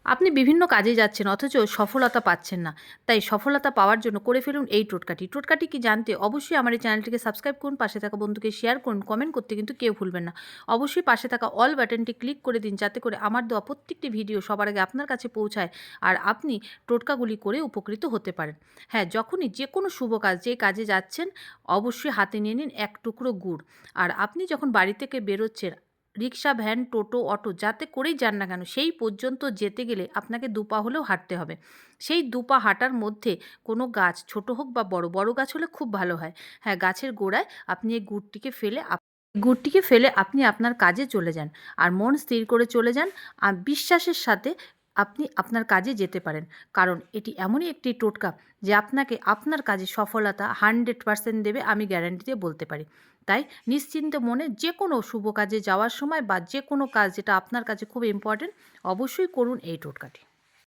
আপনি বিভিন্ন কাজে যাচ্ছেন অথচ সফলতা পাচ্ছেন না। তাই সফলতা পাওয়ার জন্য করে ফেলুন এই টোটকাটি। টোটকাটি কি জানতে অবশ্যই আমার এই চ্যানেলটিকে সাবস্ক্রাইব করুন, পাশে থাকা বন্ধুকে শেয়ার করুন, কমেন্ট করতে কিন্তু কেউ ভুলবেন না। অবশ্যই পাশে থাকা অল বাটনটি ক্লিক করে দিন যাতে করে আমার দেওয়া প্রত্যেকটি ভিডিও সবার আগে আপনার কাছে পৌঁছায় আর আপনি টোটকাগুলি করে উপকৃত হতে পারেন। হ্যাঁ, যখনই যেকোনো শুভ কাজ যে কাজে যাচ্ছেন অবশ্যই হাতে নিয়ে নিন এক টুকরো গুড়। আর আপনি যখন বাড়ি থেকে বেরোচ্ছেন রিক্সা, ভ্যান, টোটো, অটো যাতে করেই যান না কেন সেই পর্যন্ত যেতে গেলে আপনাকে ২ পা হলেও হাঁটতে হবে। সেই ২ পা হাঁটার মধ্যে কোনো গাছ ছোট হোক বা বড়, বড় গাছ হলে খুব ভালো হয়। হ্যাঁ, গাছের গোড়ায় আপনি এই গুড়টিকে ফেলে আপনি আপনার কাজে চলে যান। আর মন স্থির করে চলে যান। আর বিশ্বাসের সাথে আপনি আপনার কাজে যেতে পারেন। কারণ এটি এমনই একটি টোটকা যে আপনাকে আপনার কাজে সফলতা 100% দেবে আমি গ্যারান্টি দিয়ে বলতে পারি। তাই নিশ্চিন্ত মনে যেকোনো শুভ কাজে যাওয়ার সময় বা যেকোনো কাজ যেটা আপনার কাছে খুব ইম্পর্টেন্ট অবশ্যই করুন এই টোটকাটি।